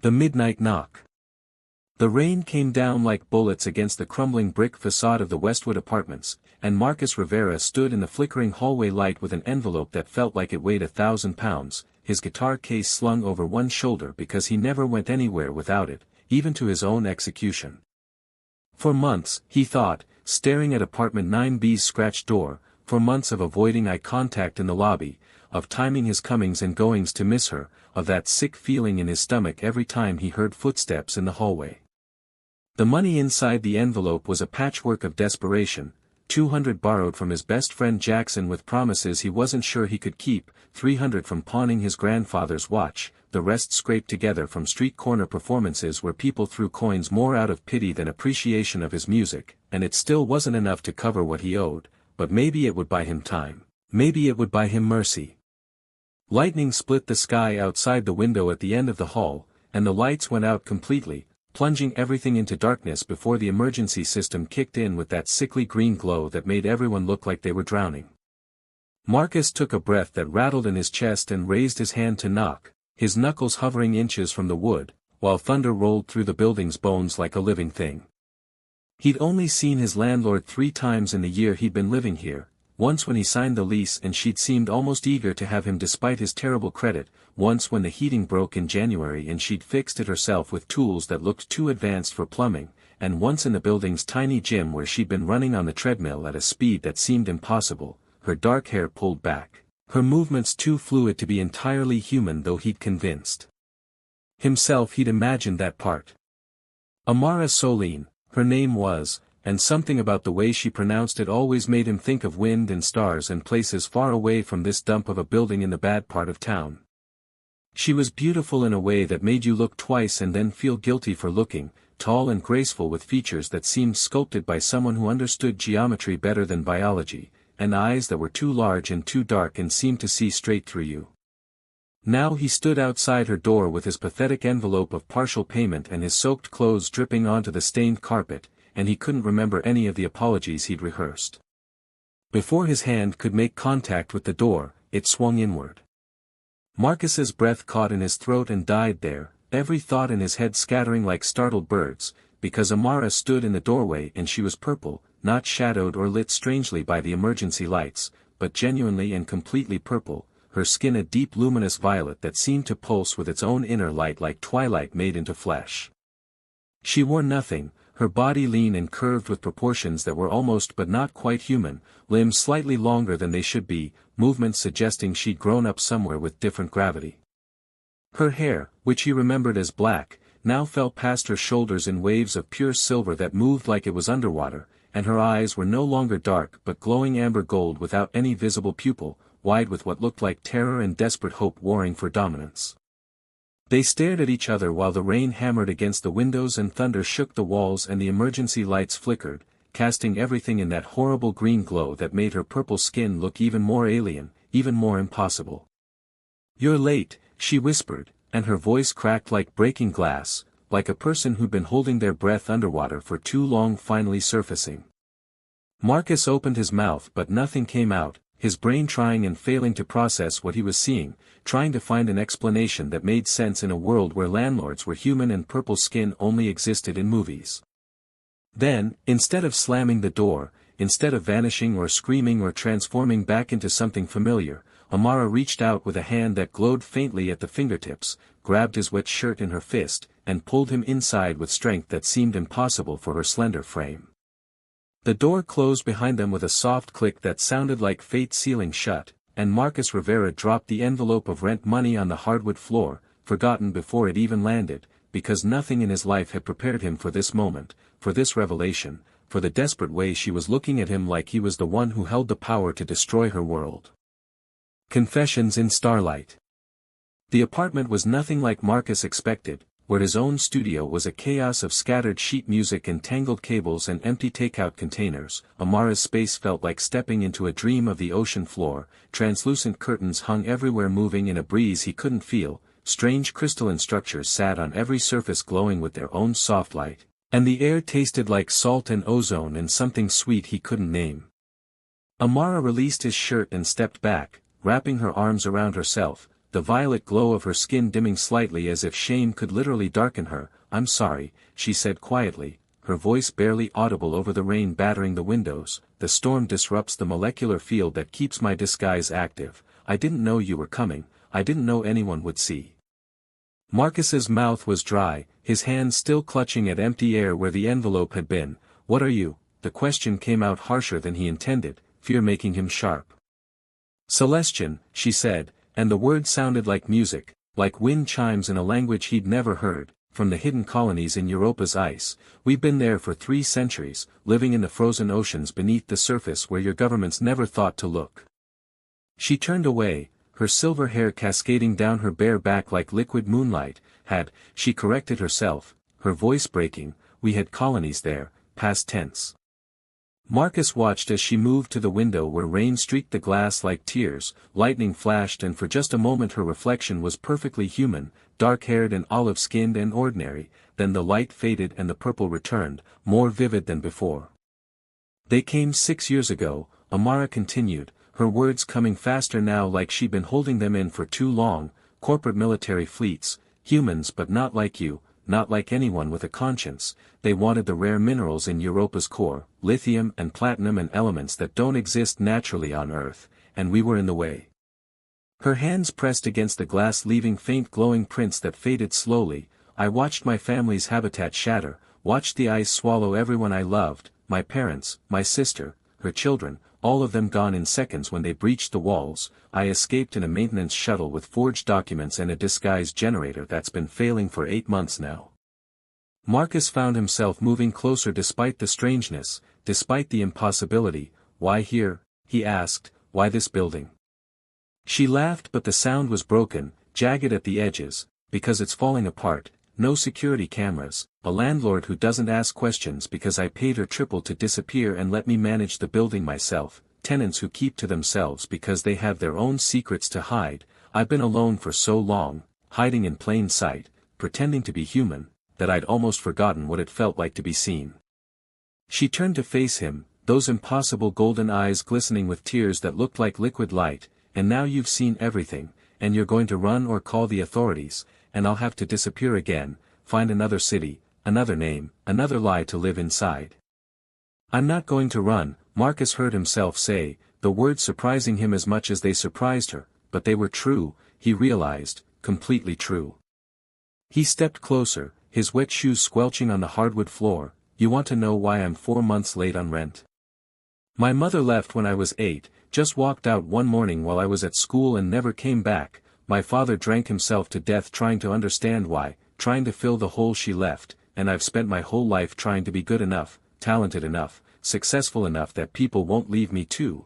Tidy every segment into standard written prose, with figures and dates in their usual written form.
The midnight knock. The rain came down like bullets against the crumbling brick facade of the Westwood apartments, and Marcus Rivera stood in the flickering hallway light with an envelope that felt like it weighed 1,000 pounds, his guitar case slung over one shoulder because he never went anywhere without it, even to his own execution. For months, he thought, staring at apartment 9B's scratched door, for months of avoiding eye contact in the lobby, of timing his comings and goings to miss her, of that sick feeling in his stomach every time he heard footsteps in the hallway. The money inside the envelope was a patchwork of desperation, 200 borrowed from his best friend Jackson with promises he wasn't sure he could keep, 300 from pawning his grandfather's watch, the rest scraped together from street corner performances where people threw coins more out of pity than appreciation of his music, and it still wasn't enough to cover what he owed, but maybe it would buy him time, maybe it would buy him mercy. Lightning split the sky outside the window at the end of the hall, and the lights went out completely, plunging everything into darkness before the emergency system kicked in with that sickly green glow that made everyone look like they were drowning. Marcus took a breath that rattled in his chest and raised his hand to knock, his knuckles hovering inches from the wood, while thunder rolled through the building's bones like a living thing. He'd only seen his landlord 3 times in the year he'd been living here, once when he signed the lease and she'd seemed almost eager to have him despite his terrible credit, once when the heating broke in January and she'd fixed it herself with tools that looked too advanced for plumbing, and once in the building's tiny gym where she'd been running on the treadmill at a speed that seemed impossible, her dark hair pulled back, her movements too fluid to be entirely human though he'd convinced himself he'd imagined that part. Amara Soline, her name was, and something about the way she pronounced it always made him think of wind and stars and places far away from this dump of a building in the bad part of town. She was beautiful in a way that made you look twice and then feel guilty for looking, tall and graceful with features that seemed sculpted by someone who understood geometry better than biology, and eyes that were too large and too dark and seemed to see straight through you. Now he stood outside her door with his pathetic envelope of partial payment and his soaked clothes dripping onto the stained carpet, and he couldn't remember any of the apologies he'd rehearsed. Before his hand could make contact with the door, it swung inward. Marcus's breath caught in his throat and died there, every thought in his head scattering like startled birds, because Amara stood in the doorway and she was purple, not shadowed or lit strangely by the emergency lights, but genuinely and completely purple, her skin a deep luminous violet that seemed to pulse with its own inner light like twilight made into flesh. She wore nothing, her body lean and curved with proportions that were almost but not quite human, limbs slightly longer than they should be, movements suggesting she'd grown up somewhere with different gravity. Her hair, which he remembered as black, now fell past her shoulders in waves of pure silver that moved like it was underwater, and her eyes were no longer dark but glowing amber gold without any visible pupil, wide with what looked like terror and desperate hope warring for dominance. They stared at each other while the rain hammered against the windows and thunder shook the walls and the emergency lights flickered, casting everything in that horrible green glow that made her purple skin look even more alien, even more impossible. "You're late," she whispered, and her voice cracked like breaking glass, like a person who'd been holding their breath underwater for too long finally surfacing. Marcus opened his mouth but nothing came out, his brain trying and failing to process what he was seeing, trying to find an explanation that made sense in a world where landlords were human and purple skin only existed in movies. Then, instead of slamming the door, instead of vanishing or screaming or transforming back into something familiar, Amara reached out with a hand that glowed faintly at the fingertips, grabbed his wet shirt in her fist, and pulled him inside with strength that seemed impossible for her slender frame. The door closed behind them with a soft click that sounded like fate sealing shut, and Marcus Rivera dropped the envelope of rent money on the hardwood floor, forgotten before it even landed, because nothing in his life had prepared him for this moment, for this revelation, for the desperate way she was looking at him like he was the one who held the power to destroy her world. Confessions in Starlight. The apartment was nothing like Marcus expected, where his own studio was a chaos of scattered sheet music and tangled cables and empty takeout containers. Amara's space felt like stepping into a dream of the ocean floor, translucent curtains hung everywhere moving in a breeze he couldn't feel, strange crystalline structures sat on every surface glowing with their own soft light, and the air tasted like salt and ozone and something sweet he couldn't name. Amara released his shirt and stepped back, wrapping her arms around herself, the violet glow of her skin dimming slightly as if shame could literally darken her. "I'm sorry," she said quietly, her voice barely audible over the rain battering the windows. "The storm disrupts the molecular field that keeps my disguise active. I didn't know you were coming, I didn't know anyone would see." Marcus's mouth was dry, his hands still clutching at empty air where the envelope had been. "What are you?" The question came out harsher than he intended, fear making him sharp. "Celestian," she said, and the word sounded like music, like wind chimes in a language he'd never heard. "From the hidden colonies in Europa's ice. We've been there for 3 centuries, living in the frozen oceans beneath the surface where your governments never thought to look." She turned away, her silver hair cascading down her bare back like liquid moonlight. She corrected herself, her voice breaking. "We had colonies there, past tense." Marcus watched as she moved to the window where rain streaked the glass like tears, lightning flashed, and for just a moment her reflection was perfectly human, dark-haired and olive-skinned and ordinary. Then the light faded and the purple returned, more vivid than before. "They came 6 years ago," Amara continued, her words coming faster now like she'd been holding them in for too long. "Corporate military fleets, humans but not like you, not like anyone with a conscience. They wanted the rare minerals in Europa's core, lithium and platinum and elements that don't exist naturally on Earth, and we were in the way." Her hands pressed against the glass leaving faint glowing prints that faded slowly. "I watched my family's habitat shatter, watched the ice swallow everyone I loved, my parents, my sister, her children, all of them gone in seconds when they breached the walls. I escaped in a maintenance shuttle with forged documents and a disguise generator that's been failing for 8 months now." Marcus found himself moving closer despite the strangeness, despite the impossibility. "Why here?" he asked. "Why this building?" She laughed, but the sound was broken, jagged at the edges. "Because it's falling apart. No security cameras, a landlord who doesn't ask questions because I paid her triple to disappear and let me manage the building myself, tenants who keep to themselves because they have their own secrets to hide. I've been alone for so long, hiding in plain sight, pretending to be human, that I'd almost forgotten what it felt like to be seen." She turned to face him, those impossible golden eyes glistening with tears that looked like liquid light. "And now you've seen everything, and you're going to run or call the authorities, and I'll have to disappear again, find another city, another name, another lie to live inside." "I'm not going to run," Marcus heard himself say, the words surprising him as much as they surprised her, but they were true, he realized, completely true. He stepped closer, his wet shoes squelching on the hardwood floor. "You want to know why I'm 4 months late on rent? My mother left when I was 8, just walked out one morning while I was at school and never came back. My father drank himself to death trying to understand why, trying to fill the hole she left, and I've spent my whole life trying to be good enough, talented enough, successful enough that people won't leave me too."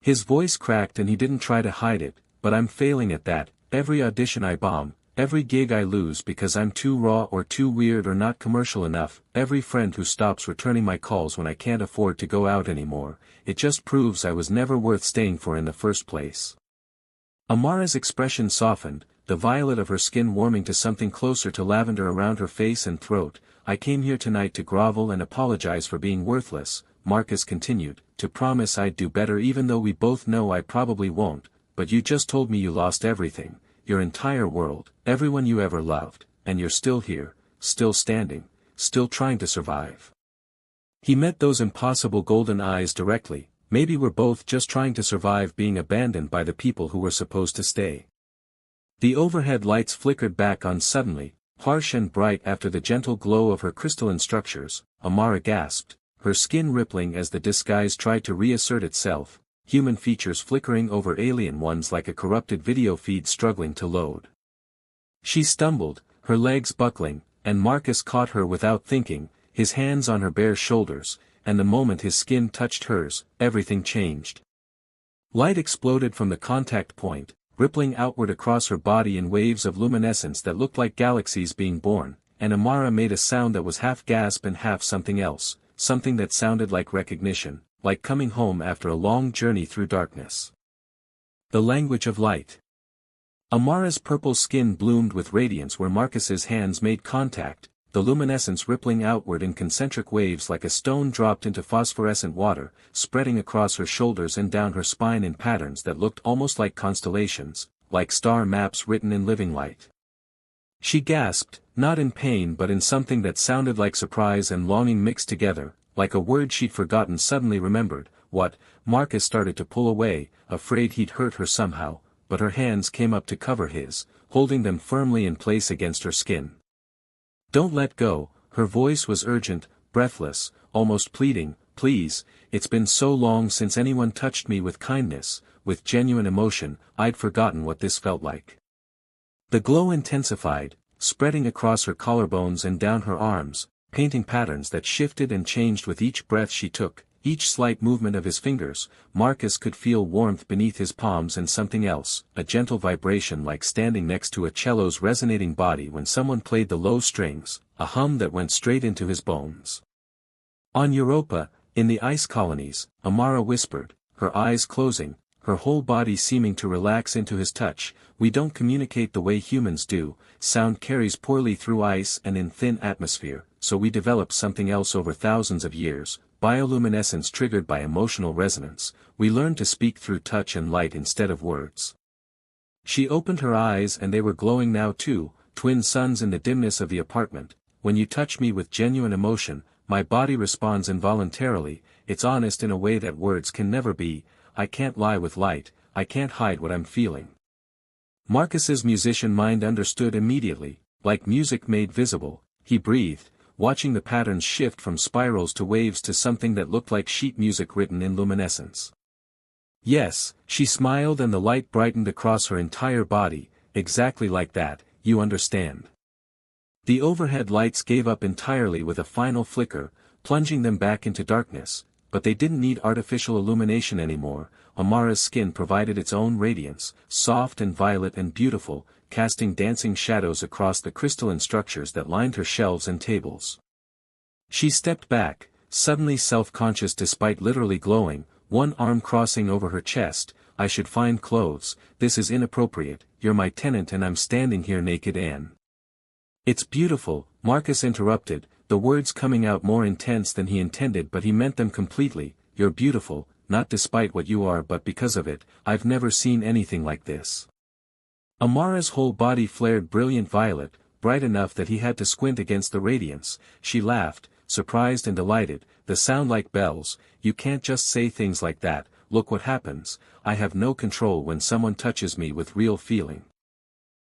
His voice cracked and he didn't try to hide it, "But I'm failing at that. Every audition I bomb, every gig I lose because I'm too raw or too weird or not commercial enough, every friend who stops returning my calls when I can't afford to go out anymore, it just proves I was never worth staying for in the first place." Amara's expression softened, the violet of her skin warming to something closer to lavender around her face and throat. "I came here tonight to grovel and apologize for being worthless," Marcus continued, "to promise I'd do better even though we both know I probably won't, but you just told me you lost everything, your entire world, everyone you ever loved, and you're still here, still standing, still trying to survive." He met those impossible golden eyes directly. "Maybe we're both just trying to survive being abandoned by the people who were supposed to stay." The overhead lights flickered back on suddenly, harsh and bright after the gentle glow of her crystalline structures. Amara gasped, her skin rippling as the disguise tried to reassert itself, human features flickering over alien ones like a corrupted video feed struggling to load. She stumbled, her legs buckling, and Marcus caught her without thinking, his hands on her bare shoulders, and the moment his skin touched hers, everything changed. Light exploded from the contact point, rippling outward across her body in waves of luminescence that looked like galaxies being born, and Amara made a sound that was half gasp and half something else, something that sounded like recognition, like coming home after a long journey through darkness. The language of light. Amara's purple skin bloomed with radiance where Marcus's hands made contact, the luminescence rippling outward in concentric waves like a stone dropped into phosphorescent water, spreading across her shoulders and down her spine in patterns that looked almost like constellations. like star maps written in living light. She gasped, not in pain but in something that sounded like surprise and longing mixed together, like a word she'd forgotten suddenly remembered. What? Marcus started to pull away, afraid he'd hurt her somehow, but her hands came up to cover his, holding them firmly in place against her skin. Don't let go, her voice was urgent, breathless, almost pleading. Please, it's been so long since anyone touched me with kindness, with genuine emotion, I'd forgotten what this felt like. The glow intensified, spreading across her collarbones and down her arms, painting patterns that shifted and changed with each breath she took, each slight movement of his fingers. Marcus could feel warmth beneath his palms and something else, a gentle vibration like standing next to a cello's resonating body when someone played the low strings, a hum that went straight into his bones. On Europa, in the ice colonies, Amara whispered, her eyes closing, her whole body seeming to relax into his touch, we don't communicate the way humans do, sound carries poorly through ice and in thin atmosphere, so we develop something else over thousands of years, bioluminescence triggered by emotional resonance, we learn to speak through touch and light instead of words. She opened her eyes and they were glowing now too, twin suns in the dimness of the apartment. When you touch me with genuine emotion, my body responds involuntarily, it's honest in a way that words can never be, I can't lie with light, I can't hide what I'm feeling. Marcus's musician mind understood immediately, like music made visible, he breathed, watching the patterns shift from spirals to waves to something that looked like sheet music written in luminescence. Yes, she smiled and the light brightened across her entire body, exactly like that, you understand. The overhead lights gave up entirely with a final flicker, plunging them back into darkness, but they didn't need artificial illumination anymore. Amara's skin provided its own radiance, soft and violet and beautiful, casting dancing shadows across the crystalline structures that lined her shelves and tables. She stepped back, suddenly self-conscious despite literally glowing, one arm crossing over her chest. I should find clothes, this is inappropriate, you're my tenant and I'm standing here naked. Anne. It's beautiful, Marcus interrupted, the words coming out more intense than he intended but he meant them completely. You're beautiful, not despite what you are but because of it. I've never seen anything like this. Amara's whole body flared brilliant violet, bright enough that he had to squint against the radiance. She laughed, surprised and delighted, the sound like bells. You can't just say things like that, look what happens, I have no control when someone touches me with real feeling.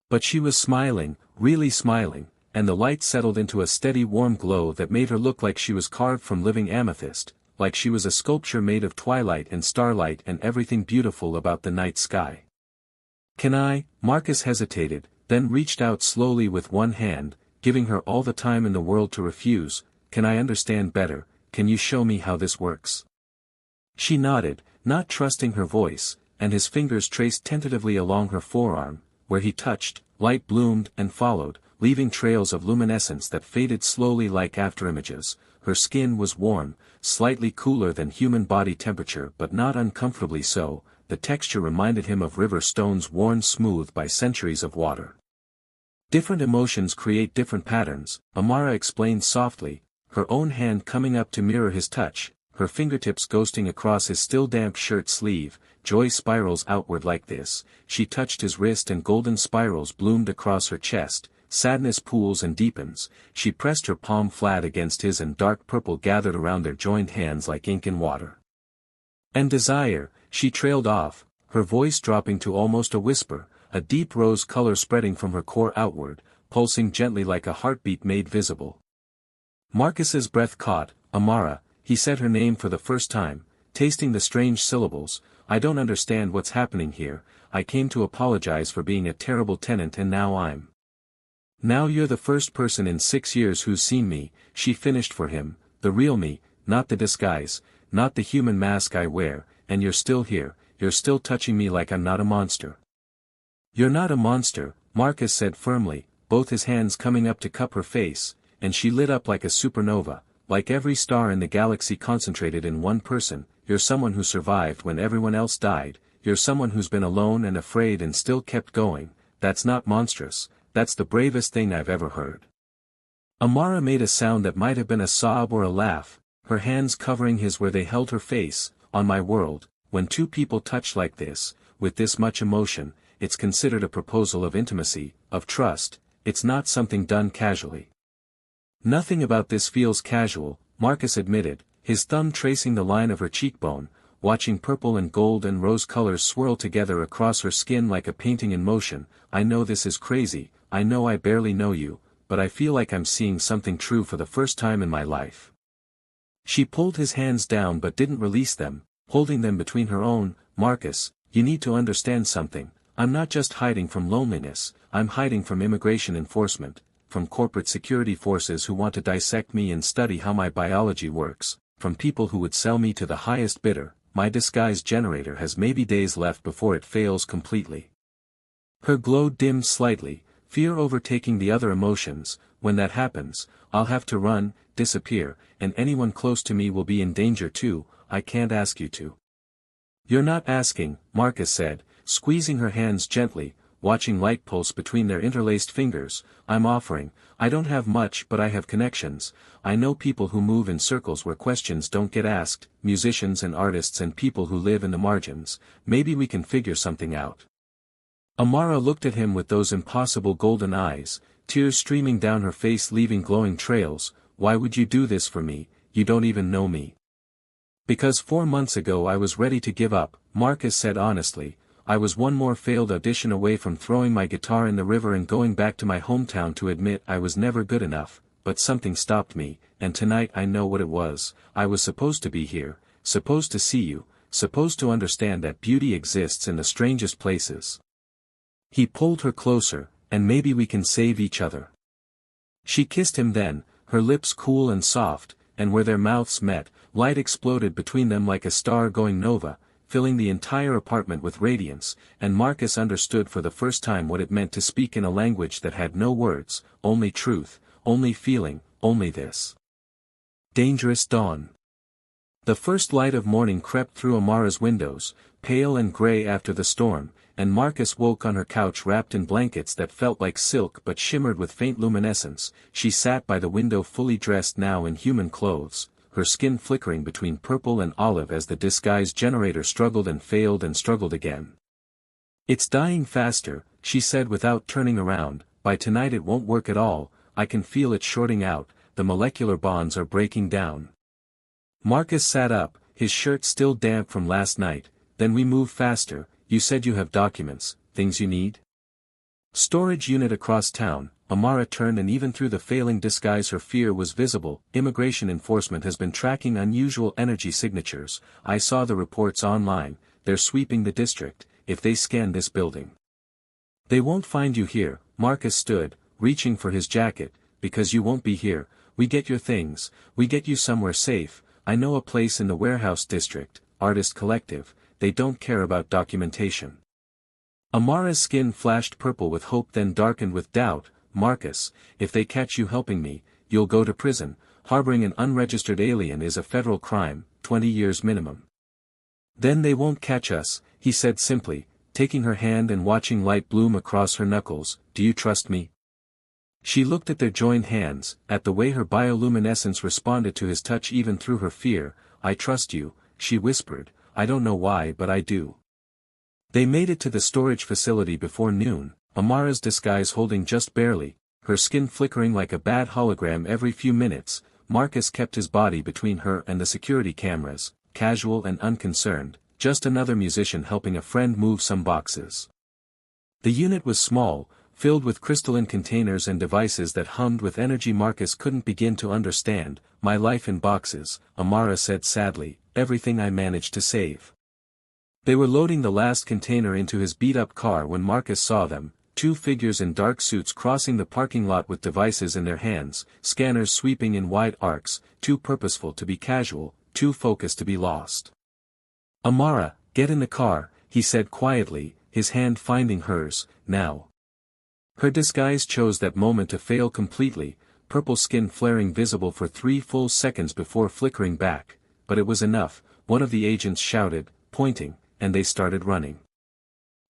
But she was smiling, really smiling, and the light settled into a steady warm glow that made her look like she was carved from living amethyst, like she was a sculpture made of twilight and starlight and everything beautiful about the night sky. Can I? Marcus hesitated, then reached out slowly with one hand, giving her all the time in the world to refuse. Can I understand better, can you show me how this works? She nodded, not trusting her voice, and his fingers traced tentatively along her forearm. Where he touched, light bloomed and followed, leaving trails of luminescence that faded slowly like afterimages. Her skin was warm, slightly cooler than human body temperature but not uncomfortably so. The texture reminded him of river stones worn smooth by centuries of water. Different emotions create different patterns, Amara explained softly, her own hand coming up to mirror his touch, her fingertips ghosting across his still damp shirt sleeve. Joy spirals outward like this. She touched his wrist and golden spirals bloomed across her chest. Sadness pools and deepens. She pressed her palm flat against his and dark purple gathered around their joined hands like ink in water. And desire, she trailed off, her voice dropping to almost a whisper, a deep rose color spreading from her core outward, pulsing gently like a heartbeat made visible. Marcus's breath caught. Amara, he said her name for the first time, tasting the strange syllables. I don't understand what's happening here. I came to apologize for being a terrible tenant and now you're the first person in 6 years who's seen me, she finished for him, the real me, not the disguise, not the human mask I wear, and you're still here, you're still touching me like I'm not a monster. You're not a monster, Marcus said firmly, both his hands coming up to cup her face, and she lit up like a supernova, like every star in the galaxy concentrated in one person. You're someone who survived when everyone else died, you're someone who's been alone and afraid and still kept going. That's not monstrous, that's the bravest thing I've ever heard. Amara made a sound that might have been a sob or a laugh, her hands covering his where they held her face. On my world, when two people touch like this, with this much emotion, it's considered a proposal of intimacy, of trust, it's not something done casually. Nothing about this feels casual, Marcus admitted, his thumb tracing the line of her cheekbone, watching purple and gold and rose colors swirl together across her skin like a painting in motion. I know this is crazy, I know I barely know you, but I feel like I'm seeing something true for the first time in my life. She pulled his hands down but didn't release them, holding them between her own. Marcus, you need to understand something, I'm not just hiding from loneliness, I'm hiding from immigration enforcement, from corporate security forces who want to dissect me and study how my biology works, from people who would sell me to the highest bidder. My disguise generator has maybe days left before it fails completely. Her glow dimmed slightly, fear overtaking the other emotions. When that happens, I'll have to run, disappear, and anyone close to me will be in danger too. I can't ask you to. You're not asking, Marcus said, squeezing her hands gently, watching light pulse between their interlaced fingers. I'm offering. I don't have much but I have connections. I know people who move in circles where questions don't get asked, musicians and artists and people who live in the margins. Maybe we can figure something out. Amara looked at him with those impossible golden eyes, tears streaming down her face leaving glowing trails. Why would you do this for me? You don't even know me. Because 4 months ago I was ready to give up, Marcus said honestly. I was one more failed audition away from throwing my guitar in the river and going back to my hometown to admit I was never good enough, but something stopped me, and tonight I know what it was. I was supposed to be here, supposed to see you, supposed to understand that beauty exists in the strangest places. He pulled her closer, and maybe we can save each other. She kissed him then, her lips cool and soft, and where their mouths met, light exploded between them like a star going nova, filling the entire apartment with radiance, and Marcus understood for the first time what it meant to speak in a language that had no words, only truth, only feeling, only this. Dangerous dawn. The first light of morning crept through Amara's windows, pale and gray after the storm, and Marcus woke on her couch wrapped in blankets that felt like silk but shimmered with faint luminescence. She sat by the window fully dressed now in human clothes, her skin flickering between purple and olive as the disguise generator struggled and failed and struggled again. It's dying faster, she said without turning around. By tonight it won't work at all, I can feel it shorting out, the molecular bonds are breaking down. Marcus sat up, his shirt still damp from last night. Then we move faster. You said you have documents, things you need? Storage unit across town. Amara turned and even through the failing disguise her fear was visible. Immigration enforcement has been tracking unusual energy signatures. I saw the reports online, they're sweeping the district, if they scan this building. They won't find you here. Marcus stood, reaching for his jacket, because you won't be here. We get your things, we get you somewhere safe. I know a place in the warehouse district, Artist Collective, they don't care about documentation. Amara's skin flashed purple with hope then darkened with doubt. Marcus, if they catch you helping me, you'll go to prison. Harboring an unregistered alien is a federal crime, 20 years minimum. Then they won't catch us, he said simply, taking her hand and watching light bloom across her knuckles. Do you trust me? She looked at their joined hands, at the way her bioluminescence responded to his touch even through her fear. I trust you, she whispered, I don't know why but I do. They made it to the storage facility before noon, Amara's disguise holding just barely, her skin flickering like a bad hologram every few minutes. Marcus kept his body between her and the security cameras, casual and unconcerned, just another musician helping a friend move some boxes. The unit was small, filled with crystalline containers and devices that hummed with energy Marcus couldn't begin to understand. My life in boxes, Amara said sadly, everything I managed to save. They were loading the last container into his beat-up car when Marcus saw them, 2 figures in dark suits crossing the parking lot with devices in their hands, scanners sweeping in wide arcs, too purposeful to be casual, too focused to be lost. Amara, get in the car, he said quietly, his hand finding hers. Now. Her disguise chose that moment to fail completely, purple skin flaring visible for 3 full seconds before flickering back, but it was enough. One of the agents shouted, pointing, and they started running.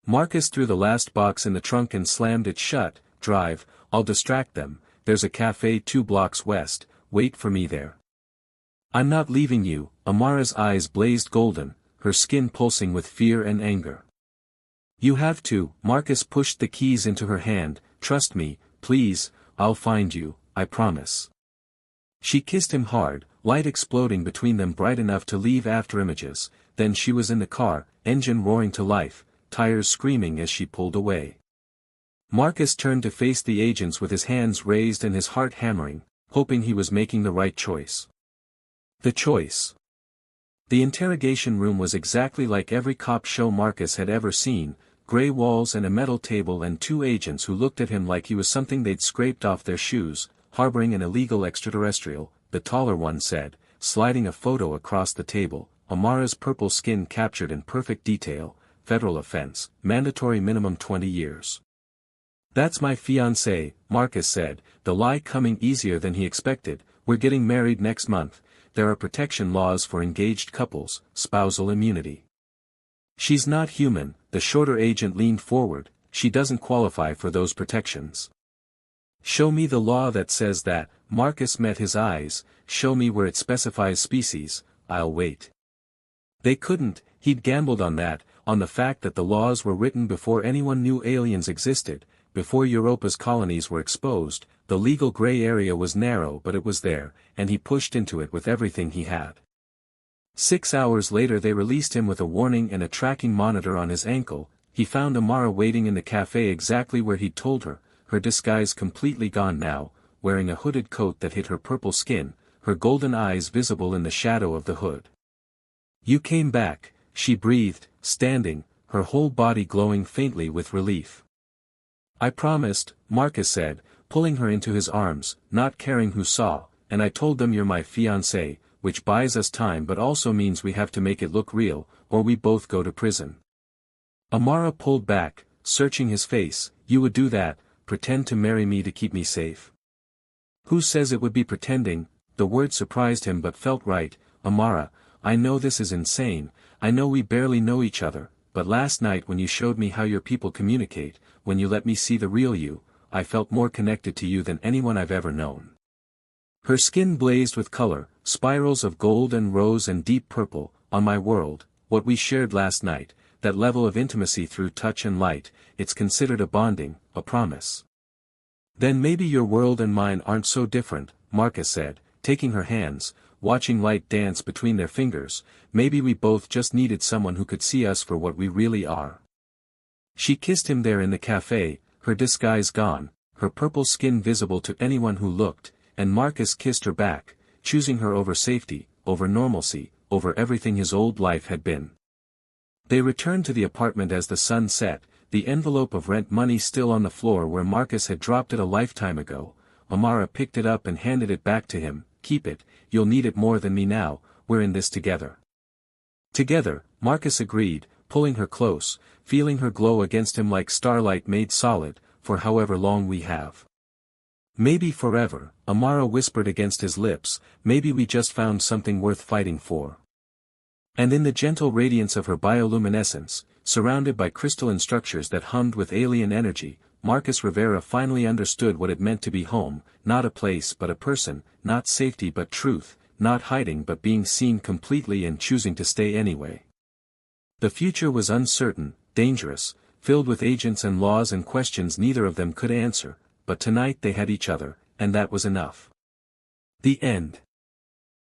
Marcus threw the last box in the trunk and slammed it shut. Drive, I'll distract them, there's a cafe 2 blocks west, wait for me there. I'm not leaving you. Amara's eyes blazed golden, her skin pulsing with fear and anger. You have to. Marcus pushed the keys into her hand. Trust me, please, I'll find you, I promise. She kissed him hard, light exploding between them bright enough to leave after images. Then she was in the car, engine roaring to life, tires screaming as she pulled away. Marcus turned to face the agents with his hands raised and his heart hammering, hoping he was making the right choice. The choice. The interrogation room was exactly like every cop show Marcus had ever seen, gray walls and a metal table and two agents who looked at him like he was something they'd scraped off their shoes, harboring an illegal extraterrestrial, the taller one said, sliding a photo across the table. Amara's purple skin captured in perfect detail, federal offense, mandatory minimum 20 years. That's my fiancée, Marcus said, the lie coming easier than he expected. We're getting married next month. There are protection laws for engaged couples, spousal immunity. She's not human, the shorter agent leaned forward, she doesn't qualify for those protections. Show me the law that says that. Marcus met his eyes. Show me where it specifies species, I'll wait. They couldn't. He'd gambled on that, on the fact that the laws were written before anyone knew aliens existed, before Europa's colonies were exposed. The legal gray area was narrow but it was there, and he pushed into it with everything he had. 6 hours later they released him with a warning and a tracking monitor on his ankle. He found Amara waiting in the cafe exactly where he'd told her, her disguise completely gone now, wearing a hooded coat that hid her purple skin, her golden eyes visible in the shadow of the hood. You came back, she breathed, standing, her whole body glowing faintly with relief. I promised, Marcus said, pulling her into his arms, not caring who saw, and I told them you're my fiancé, which buys us time but also means we have to make it look real, or we both go to prison. Amara pulled back, searching his face. You would do that, pretend to marry me to keep me safe? Who says it would be pretending? The word surprised him but felt right. Amara, I know this is insane, I know we barely know each other, but last night when you showed me how your people communicate, when you let me see the real you, I felt more connected to you than anyone I've ever known. Her skin blazed with color, spirals of gold and rose and deep purple. On my world, what we shared last night, that level of intimacy through touch and light, it's considered a bonding, a promise. Then maybe your world and mine aren't so different, Marcus said, taking her hands, watching light dance between their fingers. Maybe we both just needed someone who could see us for what we really are. She kissed him there in the cafe, her disguise gone, her purple skin visible to anyone who looked, and Marcus kissed her back, choosing her over safety, over normalcy, over everything his old life had been. They returned to the apartment as the sun set, the envelope of rent money still on the floor where Marcus had dropped it a lifetime ago. Amara picked it up and handed it back to him. Keep it, you'll need it more than me now, we're in this together. Together, Marcus agreed, pulling her close, feeling her glow against him like starlight made solid, for however long we have. Maybe forever, Amara whispered against his lips, maybe we just found something worth fighting for. And in the gentle radiance of her bioluminescence, surrounded by crystalline structures that hummed with alien energy, Marcus Rivera finally understood what it meant to be home, not a place but a person, not safety but truth, not hiding but being seen completely and choosing to stay anyway. The future was uncertain, dangerous, filled with agents and laws and questions neither of them could answer, but tonight they had each other, and that was enough. The end.